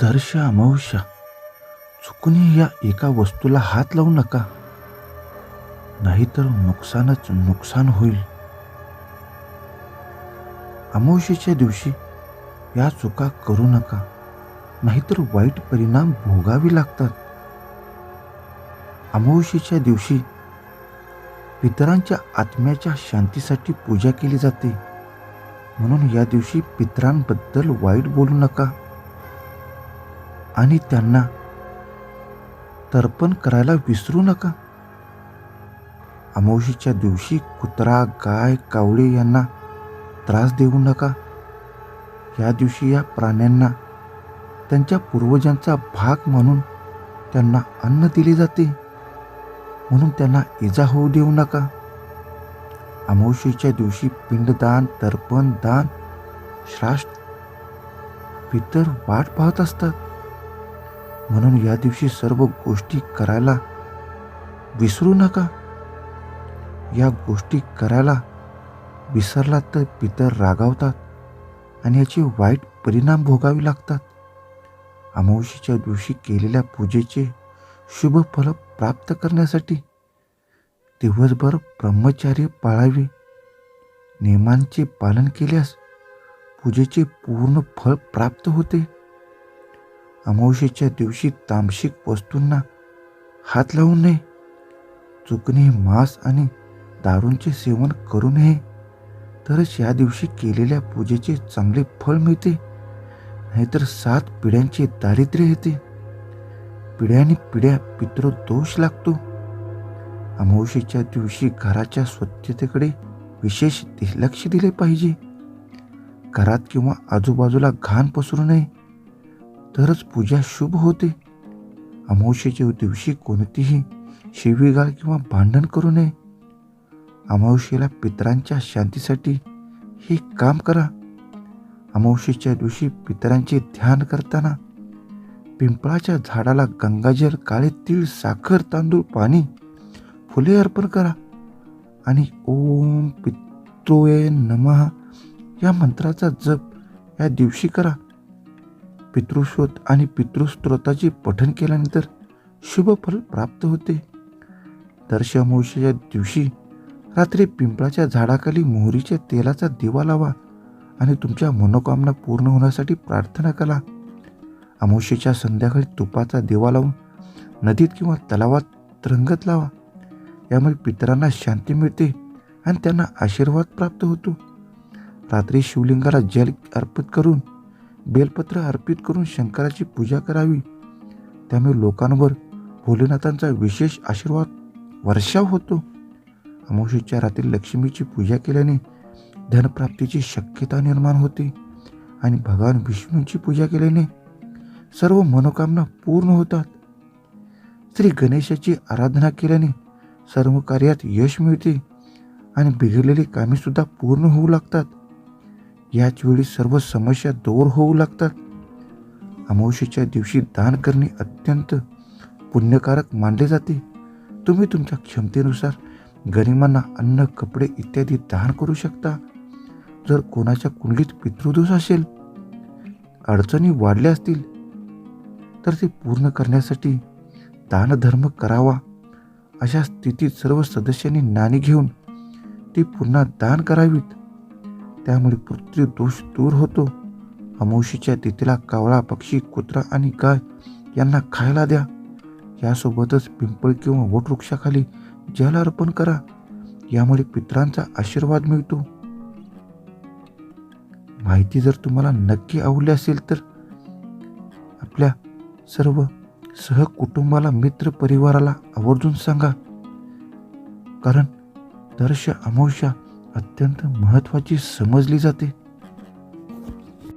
दर्श अमावस्या चुकूनही या एका वस्तूला हात लावू नका, नाहीतर नुकसानच नुकसान होईल. अमावस्येच्या दिवशी या चुका करू नका, नाहीतर वाईट परिणाम भोगावे लागतात. अमावस्येच्या दिवशी पितरांच्या आत्म्याच्या शांतीसाठी पूजा केली जाते, म्हणून या दिवशी पितरांबद्दल वाईट बोलू नका आणि त्यांना तर्पण करायला विसरू नका. अमावस्येच्या दिवशी कुत्रा, गाय, कावळे यांना त्रास देऊ नका. या दिवशी या प्राण्यांना त्यांच्या पूर्वजांचा भाग म्हणून त्यांना अन्न दिले जाते, म्हणून त्यांना इजा होऊ देऊ नका. अमावस्येच्या दिवशी पिंडदान, तर्पण, दान, श्राद्ध पितर वाट पाहत असतात, म्हणून या दिवशी सर्व गोष्टी करायला विसरू नका. या गोष्टी करायला विसरला तर पितर रागावतात आणि याचे वाईट परिणाम भोगावे लागतात. अमावस्येच्या दिवशी केलेल्या पूजेचे शुभ फल प्राप्त करण्यासाठी दिवसभर ब्रह्मचर्य पाळावे. नियमांचे पालन केल्यास पूजेचे पूर्ण फळ प्राप्त होते. अमावस्येच्या दिवशी तामसिक वस्तूंना हात लावू नये. चुकूनही मांस आणि दारूंचे सेवन करू नये, तरच या दिवशी केलेल्या पूजेचे चांगले फळ मिळते, नाहीतर 7 पिढ्यांचे दारिद्र्य येते. पिढ्यानी पिढ्या पितृदोष लागतो. अमावस्येच्या दिवशी घराच्या स्वच्छतेकडे विशेष लक्ष दिले पाहिजे. घरात किंवा आजूबाजूला घाण पसरू नये, तरच पूजा शुभ होते. अमावस्येच्या दिवशी कोणतीही शिवीगाळ किंवा भांडण करू नये. अमावस्येला पितरांच्या शांतीसाठी हे काम करा. अमावस्येच्या दिवशी पितरांचे ध्यान करताना पिंपळाच्या झाडाला गंगाजल, काळे तीळ, साखर, तांदूळ, पाणी, फुले अर्पण करा आणि ओम पितृये नमः या मंत्राचा जप या दिवशी करा. पितृशोध आणि पितृस्तोत्राचे पठण केल्यानंतर शुभ फल प्राप्त होते. दर्श अमावस्येच्या दिवशी रात्री पिंपळाच्या झाडाखाली मोहरीच्या तेलाचा दिवा लावा आणि तुमच्या मनोकामना पूर्ण होण्यासाठी प्रार्थना करा. अमावस्येच्या संध्याकाळी तुपाचा दिवा लावून नदीत किंवा तलावात रंगत लावा. यामुळे पितरांना शांती मिळते आणि त्यांना आशीर्वाद प्राप्त होतो. रात्री शिवलिंगाला जल अर्पित करून बेलपत्र अर्पित करून शंकराची पूजा करावी. त्यामुळे लोकांवर भोलेनाथांचा विशेष आशीर्वाद वर्षाव होतो. अमावस्येच्या रात्री लक्ष्मीची पूजा केल्याने धनप्राप्तीची शक्यता निर्माण होते आणि भगवान विष्णूंची पूजा केल्याने सर्व मनोकामना पूर्ण होतात. श्री गणेशाची आराधना केल्याने सर्व कार्यात यश मिळते आणि बिघडलेली कामे सुद्धा पूर्ण होऊ लागतात. याच वेळी सर्व समस्या दूर होऊ लागतात. अमावस्येच्या दिवशी दान करणे अत्यंत पुण्यकारक मानले जाते. तुम्ही तुमच्या क्षमतेनुसार गरिबांना अन्न, कपडे इत्यादी दान करू शकता. जर कोणाच्या कुंडलीत पितृदोष असेल, अडचणी वाढल्या असतील, तर ते पूर्ण करण्यासाठी दानधर्म करावा. अशा स्थितीत सर्व सदस्यांनी नाणी घेऊन ती पुन्हा दान करावीत. त्यामुळे पितृदोष दूर होतो. अमावस्येच्या तिथीला कावळा, पक्षी, कुत्रा आणि गाय यांना खायला द्या. यासोबतच पिंपळ किंवा वटवृक्षाखाली जल अर्पण करा. यामुळे पितरांचा आशीर्वाद मिळतो. माहिती जर तुम्हाला नक्की आवडली असेल तर आपल्या सर्व सहकुटुंबाला, मित्र परिवाराला आवर्जून सांगा, कारण दर्श अमावस्या अत्यंत महत्त्वाची समजली जाते.